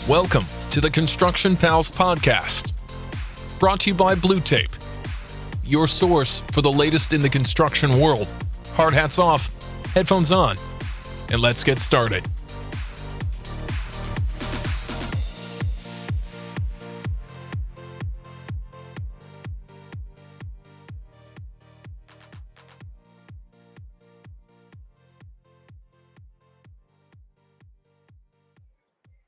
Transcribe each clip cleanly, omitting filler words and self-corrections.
Welcome to the Construction Pals podcast, brought to you by Blue Tape, your source for the latest in the construction world. Hard hats off, headphones on, and let's get started.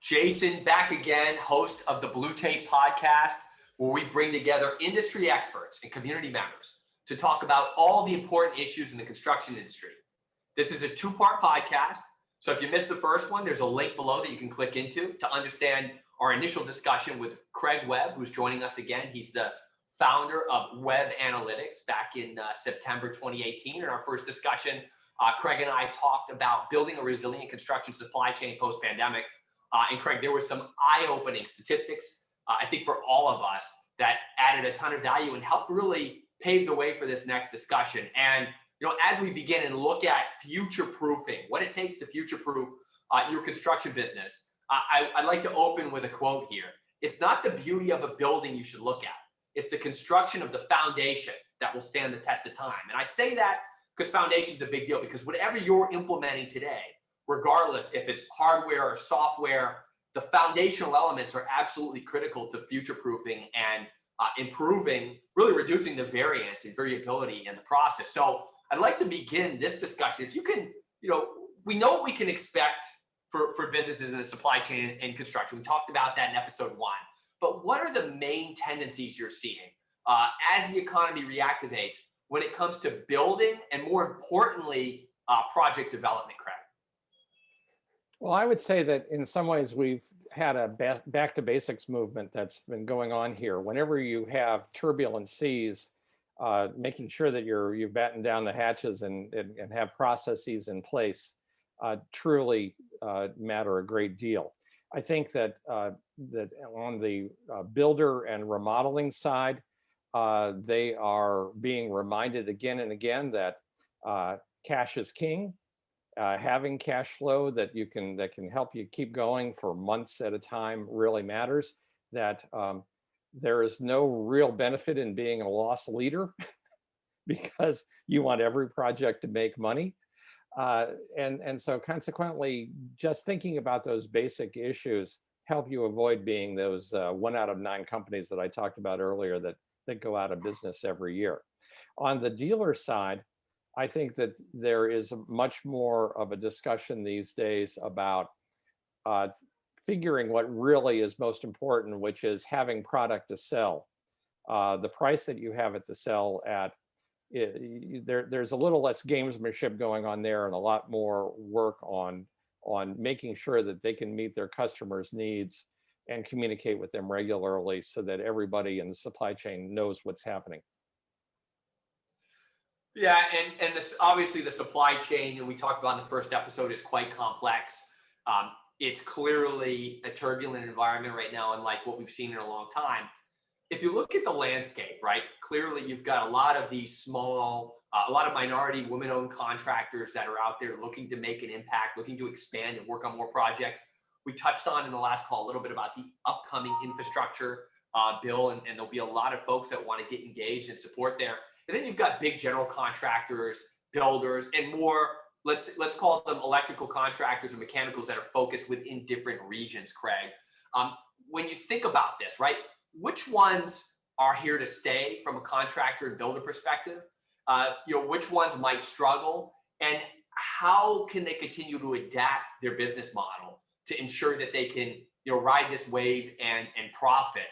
Jason back again, host of the Blue Tape podcast, where we bring together industry experts and community members to talk about all the important issues in the construction industry. This is a two-part podcast, so if you missed the first one, there's a link below that you can click into to understand our initial discussion with Craig Webb, who's joining us again. He's the founder of Webb Analytics back in September 2018. In our first discussion, Craig and I talked about building a resilient construction supply chain post-pandemic. And Craig, there were some eye-opening statistics, I think for all of us, that added a ton of value and helped really pave the way for this next discussion. And, as we begin and look at future-proofing, what it takes to future-proof your construction business, I'd like to open with a quote here. It's not the beauty of a building you should look at. It's the construction of the foundation that will stand the test of time. And I say that because foundation is a big deal, because whatever you're implementing today, regardless if it's hardware or software, the foundational elements are absolutely critical to future-proofing and improving, really reducing the variance and variability in the process. So I'd like to begin this discussion. If you can, we know what we can expect for businesses in the supply chain and construction. We talked about that in episode 1. But what are the main tendencies you're seeing as the economy reactivates when it comes to building and, more importantly, project development, Craig? Well, I would say that in some ways we've had a back to basics movement that's been going on here. Whenever you have turbulent seas, making sure that you've battened down the hatches and have processes in place truly matter a great deal. I think that that on the builder and remodeling side, they are being reminded again and again that cash is king. Having cash flow that can help you keep going for months at a time really matters. That there is no real benefit in being a loss leader because you want every project to make money. And so consequently, just thinking about those basic issues help you avoid being those 1 out of 9 companies that I talked about earlier that go out of business every year. On the dealer side, I think that there is much more of a discussion these days about figuring what really is most important, which is having product to sell. The price that you have it to sell at, there's a little less gamesmanship going on there and a lot more work on making sure that they can meet their customers' needs and communicate with them regularly so that everybody in the supply chain knows what's happening. Yeah, and this obviously the supply chain, and we talked about in the first episode, is quite complex. It's clearly a turbulent environment right now, unlike what we've seen in a long time. If you look at the landscape, right, clearly you've got a lot of these small, a lot of minority women-owned contractors that are out there looking to make an impact, looking to expand and work on more projects. We touched on in the last call a little bit about the upcoming infrastructure bill, and there'll be a lot of folks that want to get engaged and support there. And then you've got big general contractors, builders, and more, let's call them electrical contractors or mechanicals that are focused within different regions, Craig. When you think about this, right, which ones are here to stay from a contractor and builder perspective? Which ones might struggle? And how can they continue to adapt their business model to ensure that they can, ride this wave and profit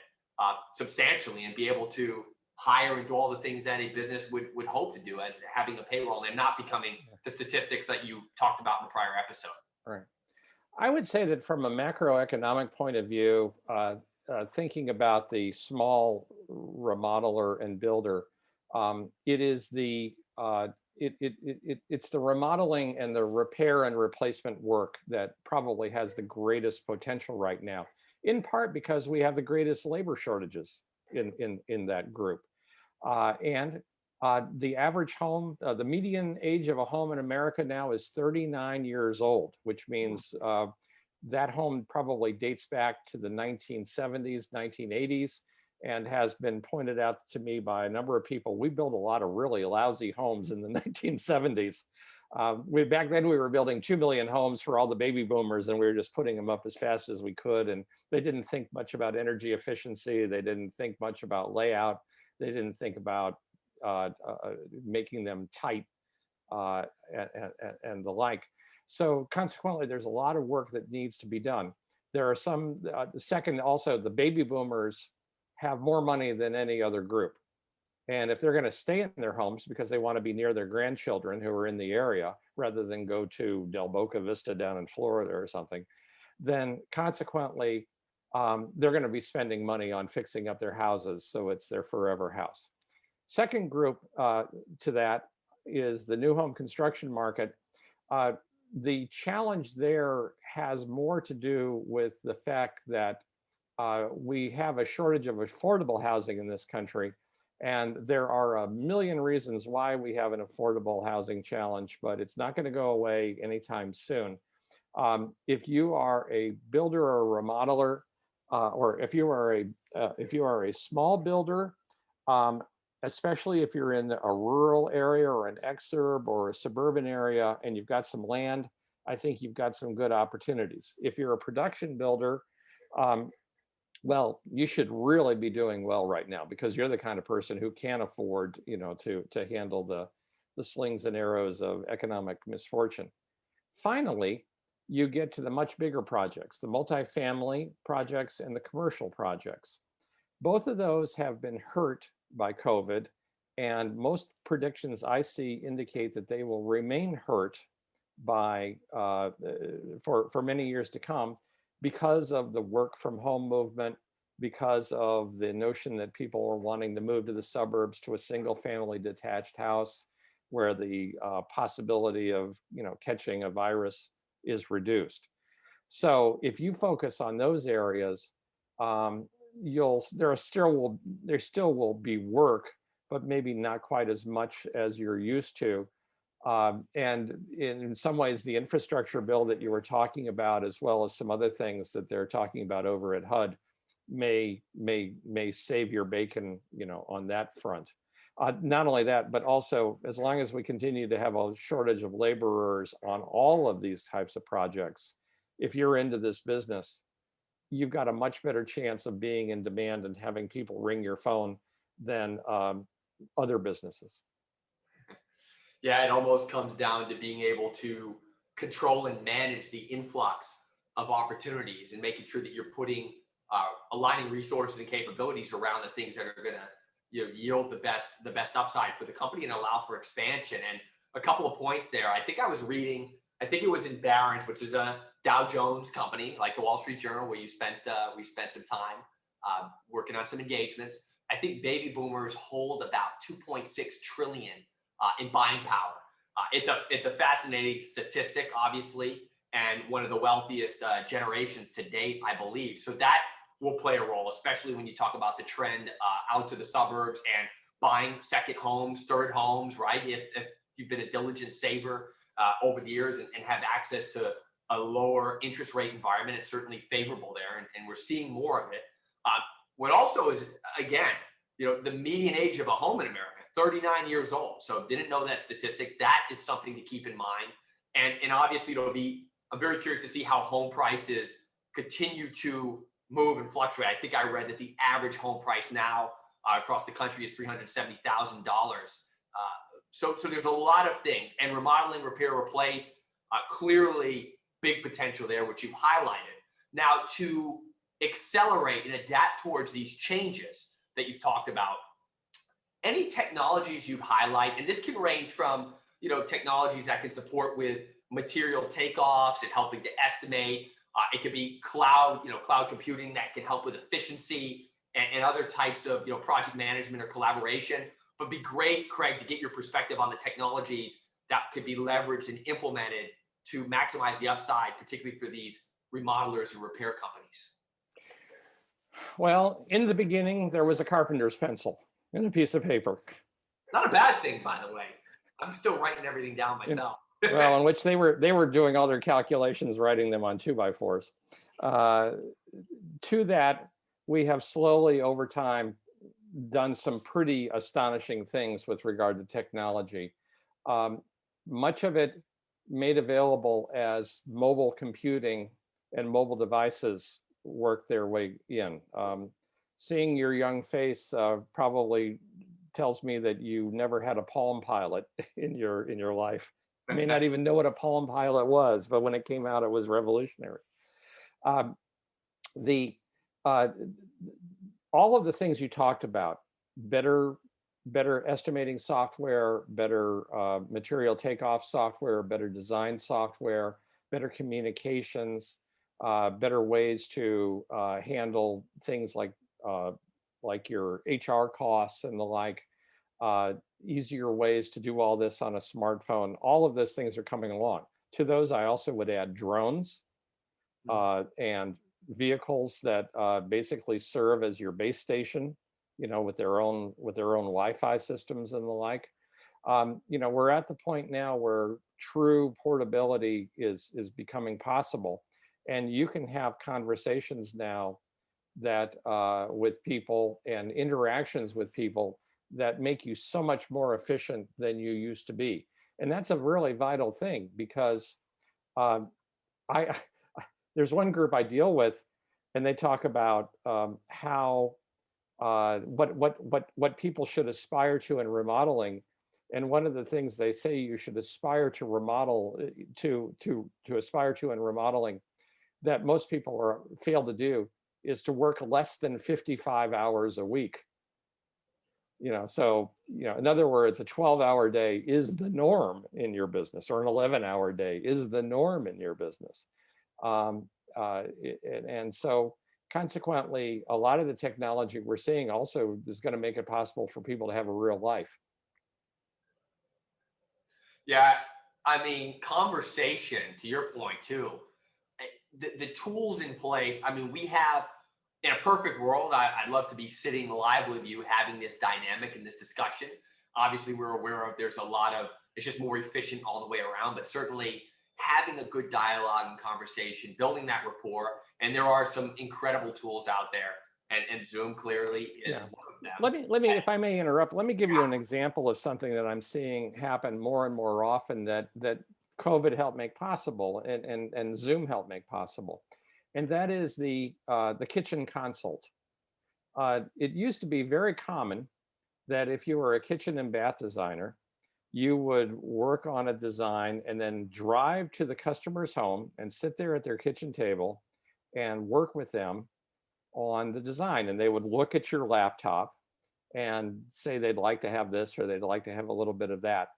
substantially and be able to hire and do all the things that a business would hope to do as having a payroll and not becoming the statistics that you talked about in the prior episode. Right. I would say that from a macroeconomic point of view, thinking about the small remodeler and builder, it is it's the remodeling and the repair and replacement work that probably has the greatest potential right now, in part because we have the greatest labor shortages in that group. And the average home, the median age of a home in America now is 39 years old, which means That home probably dates back to the 1970s, 1980s, and has been pointed out to me by a number of people. We built a lot of really lousy homes in the 1970s. Back then we were building 2 million homes for all the baby boomers, and we were just putting them up as fast as we could. And they didn't think much about energy efficiency. They didn't think much about layout. They didn't think about making them tight and the like. So consequently, there's a lot of work that needs to be done. There are some, second, also the baby boomers have more money than any other group. And if they're going to stay in their homes because they want to be near their grandchildren who are in the area, rather than go to Del Boca Vista down in Florida or something, then consequently, they're going to be spending money on fixing up their houses so it's their forever house. Second group to that is the new home construction market. The challenge there has more to do with the fact that we have a shortage of affordable housing in this country. And there are a million reasons why we have an affordable housing challenge, but it's not going to go away anytime soon. If you are a builder or a remodeler, or if you are a small builder, especially if you're in a rural area or an exurb or a suburban area and you've got some land, I think you've got some good opportunities. If you're a production builder, well, you should really be doing well right now because you're the kind of person who can afford, to handle the slings and arrows of economic misfortune. Finally, you get to the much bigger projects, the multifamily projects and the commercial projects. Both of those have been hurt by COVID, and most predictions I see indicate that they will remain hurt by for many years to come, because of the work from home movement, because of the notion that people are wanting to move to the suburbs to a single family detached house where the possibility of catching a virus is reduced. So if you focus on those areas, there still will be work, but maybe not quite as much as you're used to. And in some ways, the infrastructure bill that you were talking about, as well as some other things that they're talking about over at HUD, may save your bacon, on that front. Not only that, but also as long as we continue to have a shortage of laborers on all of these types of projects, if you're into this business, you've got a much better chance of being in demand and having people ring your phone than other businesses. Yeah, it almost comes down to being able to control and manage the influx of opportunities and making sure that you're aligning resources and capabilities around the things that are going to yield the best upside for the company and allow for expansion. And a couple of points there. I think it was in Barron's, which is a Dow Jones company, like the Wall Street Journal, where we spent some time working on some engagements. I think baby boomers hold about 2.6 trillion in buying power. It's a fascinating statistic, obviously, and one of the wealthiest generations to date, I believe. So that will play a role, especially when you talk about the trend out to the suburbs and buying second homes, third homes, right? If you've been a diligent saver over the years and have access to a lower interest rate environment, it's certainly favorable there, and we're seeing more of it. What also is, again, the median age of a home in America, 39 years old. So didn't know that statistic. That is something to keep in mind. And obviously I'm very curious to see how home prices continue to move and fluctuate. I think I read that the average home price now across the country is $370,000. So there's a lot of things, and remodeling, repair, replace, clearly big potential there, which you've highlighted. Now, to accelerate and adapt towards these changes that you've talked about, any technologies you'd highlight, and this can range from technologies that can support with material takeoffs and helping to estimate. It could be cloud computing that can help with efficiency and other types of project management or collaboration. But be great, Craig, to get your perspective on the technologies that could be leveraged and implemented to maximize the upside, particularly for these remodelers and repair companies. Well, in the beginning, there was a carpenter's pencil and a piece of paper. Not a bad thing, by the way. I'm still writing everything down myself. Well, in which they were doing all their calculations, writing them on 2x4s. To that, we have slowly over time done some pretty astonishing things with regard to technology. Much of it made available as mobile computing and mobile devices work their way in. Seeing your young face probably tells me that you never had a Palm Pilot in your life. You may not even know what a Palm Pilot was, but when it came out, it was revolutionary. Um, the uh, all of the things you talked about, better estimating software, better material takeoff software, better design software, better communications, better ways to handle things like your HR costs and the like, easier ways to do all this on a smartphone. All of those things are coming along. To those, I also would add drones and vehicles that basically serve as your base station, with their own Wi-Fi systems and the like. We're at the point now where true portability is becoming possible, and you can have conversations now that with people and interactions with people that make you so much more efficient than you used to be. And that's a really vital thing, because I there's one group I deal with, and they talk about how what people should aspire to in remodeling. And one of the things they say you should aspire to remodel to aspire to in remodeling that most people fail to do is to work less than 55 hours a week. So in other words, a 12-hour day is the norm in your business, or an 11-hour day is the norm in your business. And so consequently, a lot of the technology we're seeing also is going to make it possible for people to have a real life. Yeah, I mean, conversation, to your point too, the tools in place. I mean, we have, in a perfect world, I'd love to be sitting live with you having this dynamic and this discussion. Obviously, we're aware of there's a lot of, it's just more efficient all the way around, but certainly having a good dialogue and conversation, building that rapport. And there are some incredible tools out there, and Zoom clearly is one of them. Let me, if I may interrupt, let me give you an example of something that I'm seeing happen more and more often that COVID helped make possible, and Zoom helped make possible. And that is the kitchen consult. It used to be very common that if you were a kitchen and bath designer, you would work on a design and then drive to the customer's home and sit there at their kitchen table and work with them on the design. And they would look at your laptop and say they'd like to have this, or they'd like to have a little bit of that.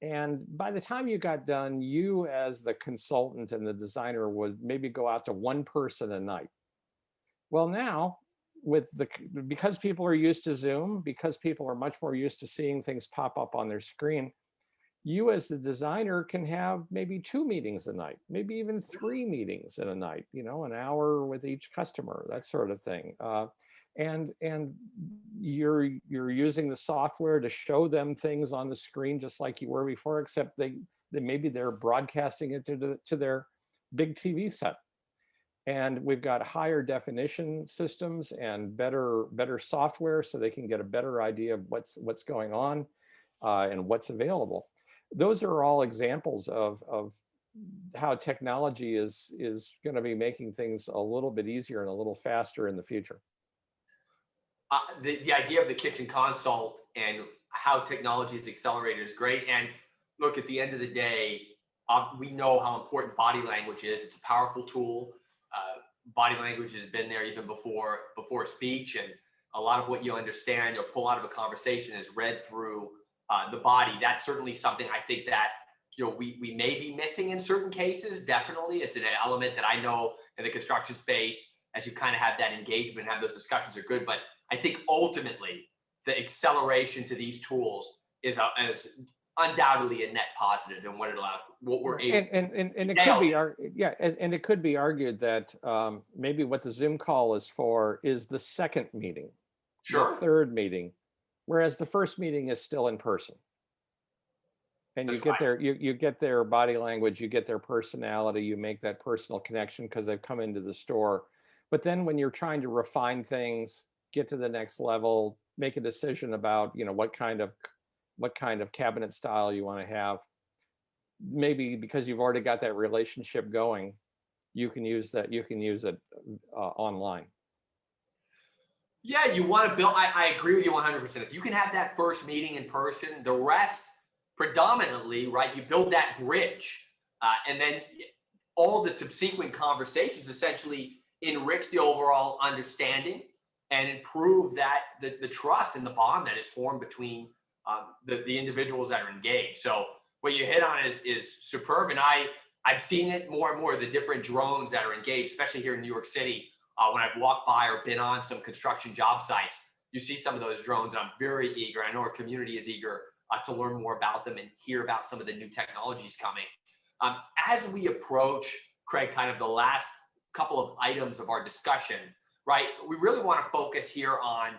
And by the time you got done, you as the consultant and the designer would maybe go out to one person a night. Well, now, because people are used to Zoom, because people are much more used to seeing things pop up on their screen, you as the designer can have maybe 2 meetings a night, maybe even 3 meetings in a night, an hour with each customer, that sort of thing. And you're using the software to show them things on the screen just like you were before, except they maybe they're broadcasting it to their big TV set. And we've got higher definition systems and better software, so they can get a better idea of what's going on and what's available. Those are all examples of how technology is going to be making things a little bit easier and a little faster in the future. The idea of the kitchen consult and how technology is accelerated is great. And look, at the end of the day, we know how important body language is. It's a powerful tool. Body language has been there even before speech, and a lot of what you understand or pull out of a conversation is read through the body. That's certainly something I think that we may be missing in certain cases. Definitely, it's an element that I know in the construction space, as you kind of have that engagement, have those discussions are good. But I think ultimately the acceleration to these tools is undoubtedly a net positive in what we're able. And it could be, and it could be argued that maybe what the Zoom call is for is the second meeting, sure, the third meeting, whereas the first meeting is still in person. And you That's get right. you get their body language, you get their personality, you make that personal connection because they've come into the store. But then when you're trying to refine things, get to the next level, make a decision about, what kind of cabinet style you want to have, maybe because you've already got that relationship going, you can use it online. Yeah, you want to build. I agree with you 100%. If you can have that first meeting in person, the rest predominantly, right? You build that bridge, and then all the subsequent conversations essentially enrich the overall understanding and improve the trust and the bond that is formed between the individuals that are engaged. So what you hit on is superb, and I've seen it more and more. The different drones that are engaged, especially here in New York City. When I've walked by or been on some construction job sites, you see some of those drones. I'm very eager. I know our community is eager to learn more about them and hear about some of the new technologies coming. As we approach, Craig, kind of the last couple of items of our discussion, right? We really want to focus here on,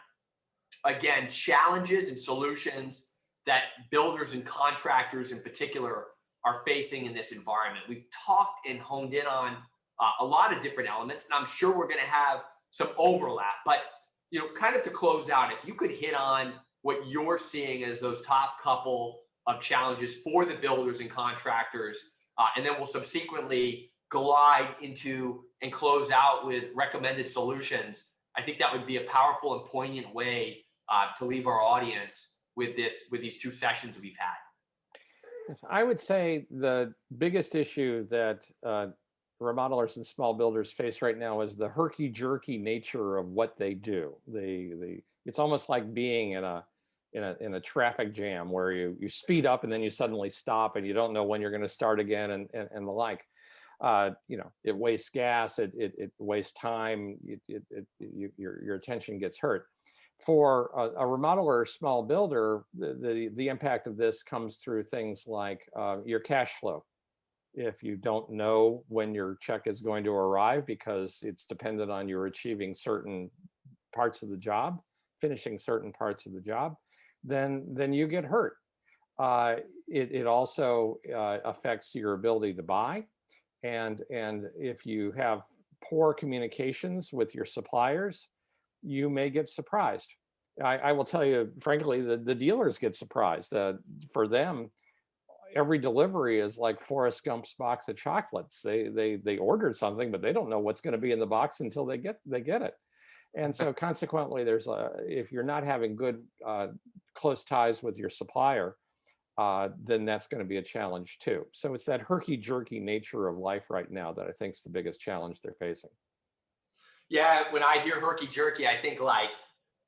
again, challenges and solutions that builders and contractors in particular are facing in this environment. We've talked and honed in on a lot of different elements, and I'm sure we're going to have some overlap. But kind of to close out, if you could hit on what you're seeing as those top couple of challenges for the builders and contractors, and then we'll subsequently glide into and close out with recommended solutions. I think that would be a powerful and poignant way to leave our audience with these two sessions we've had. I would say the biggest issue that remodelers and small builders face right now is the herky-jerky nature of what they do. It's almost like being in a traffic jam where you speed up and then you suddenly stop and you don't know when you're going to start again and the like. It wastes gas, it wastes time, your attention gets hurt. For a remodeler or small builder, the impact of this comes through things like your cash flow. If you don't know when your check is going to arrive because it's dependent on your achieving certain parts of the job, finishing certain parts of the job, then you get hurt. It also affects your ability to buy. And if you have poor communications with your suppliers, you may get surprised. I will tell you, frankly, the dealers get surprised. For them, every delivery is like Forrest Gump's box of chocolates. They ordered something, but they don't know what's going to be in the box until they get it. And so consequently, if you're not having good close ties with your supplier, then that's going to be a challenge too. So it's that herky-jerky nature of life right now that I think is the biggest challenge they're facing. Yeah, when I hear herky-jerky, I think like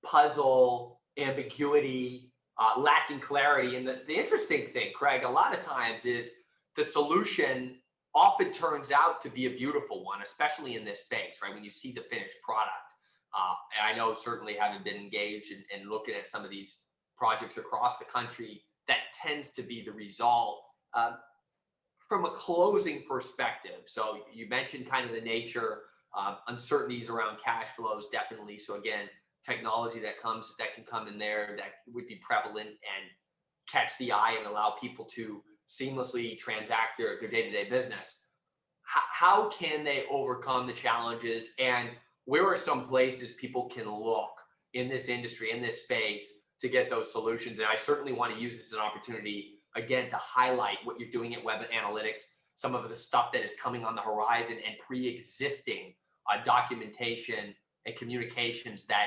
puzzle, ambiguity, lacking clarity. And the interesting thing, Craig, a lot of times is the solution often turns out to be a beautiful one, especially in this space, right? When you see the finished product. And I know certainly having been engaged and looking at some of these projects across the country, that tends to be the result from a closing perspective. So you mentioned kind of the nature, uncertainties around cash flows, definitely. So again, technology that can come in there that would be prevalent and catch the eye and allow people to seamlessly transact their day-to-day business. How can they overcome the challenges, and where are some places people can look in this industry, in this space, to get those solutions? And I certainly want to use this as an opportunity, again, to highlight what you're doing at Webb Analytics, some of the stuff that is coming on the horizon and pre-existing documentation and communications that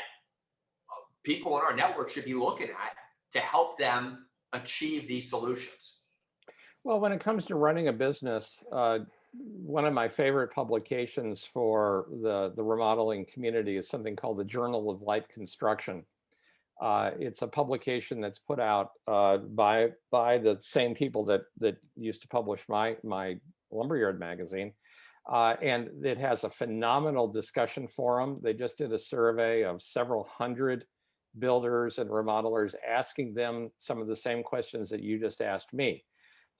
people in our network should be looking at to help them achieve these solutions. Well, when it comes to running a business, one of my favorite publications for the remodeling community is something called the Journal of Light Construction. It's a publication that's put out by the same people that used to publish my Lumberyard magazine. And it has a phenomenal discussion forum. They just did a survey of several hundred builders and remodelers, asking them some of the same questions that you just asked me.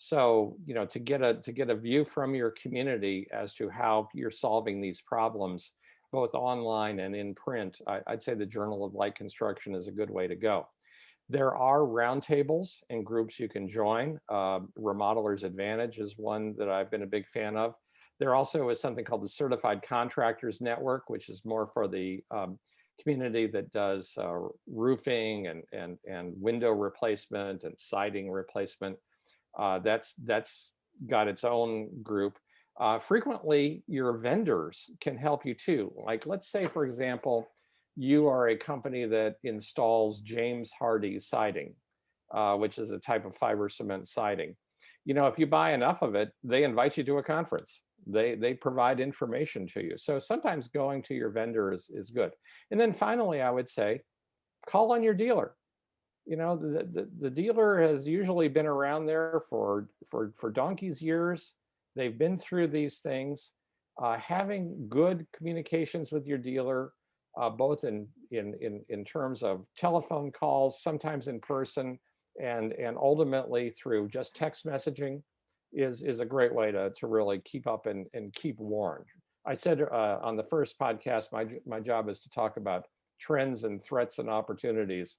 So, to get a view from your community as to how you're solving these problems, both online and in print, I'd say the Journal of Light Construction is a good way to go. There are roundtables and groups you can join. Remodelers Advantage is one that I've been a big fan of. There also is something called the Certified Contractors Network, which is more for the community that does roofing and window replacement and siding replacement. That's got its own group. Frequently, your vendors can help you too. Like, let's say, for example, you are a company that installs James Hardie siding, which is a type of fiber cement siding. You know, if you buy enough of it, they invite you to a conference. They provide information to you. So sometimes going to your vendor is good. And then finally, I would say, call on your dealer. You know, the dealer has usually been around there for donkey's years. They've been through these things. Having good communications with your dealer, both in terms of telephone calls, sometimes in person, and ultimately through just text messaging, is a great way to really keep up and keep warned. I said on the first podcast, my job is to talk about trends and threats and opportunities.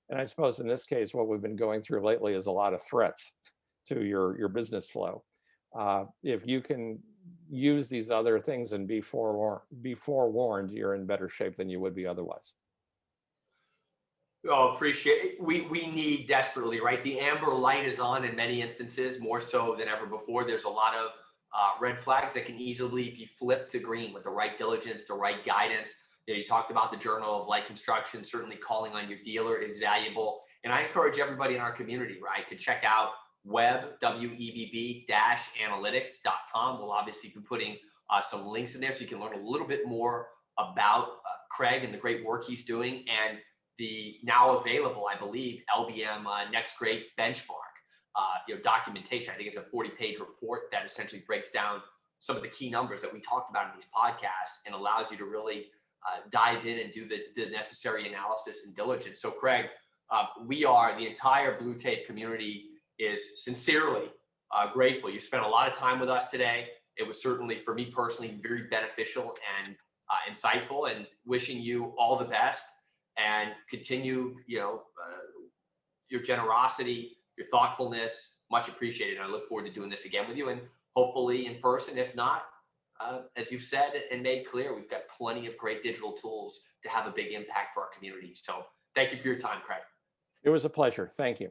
And I suppose in this case, what we've been going through lately is a lot of threats to your business flow. If you can use these other things and be forewarned, you're in better shape than you would be otherwise. Oh, appreciate it. We need desperately, right? The amber light is on in many instances, more so than ever before. There's a lot of red flags that can easily be flipped to green with the right diligence, the right guidance. You know, you talked about the Journal of Light Construction. Certainly calling on your dealer is valuable. And I encourage everybody in our community, right, to check out Webb, WEBB-analytics.com. We'll obviously be putting some links in there so you can learn a little bit more about Craig and the great work he's doing, and the now available, I believe, LBM Next Great Benchmark, documentation. I think it's a 40-page report that essentially breaks down some of the key numbers that we talked about in these podcasts and allows you to really dive in and do the necessary analysis and diligence. So Craig, the entire Blue Tape community is sincerely grateful. You spent a lot of time with us today. It was certainly, for me personally, very beneficial and insightful, and wishing you all the best and continue, your generosity, your thoughtfulness, much appreciated. And I look forward to doing this again with you, and hopefully in person. If not, as you've said and made clear, we've got plenty of great digital tools to have a big impact for our community. So thank you for your time, Craig. It was a pleasure. Thank you.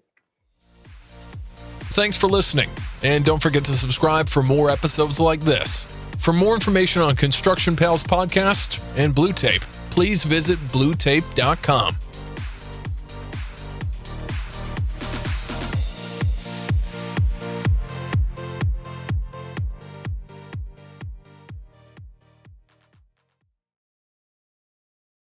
Thanks for listening, and don't forget to subscribe for more episodes like this. For more information on Construction Pals Podcast and Blue Tape, please visit bluetape.com.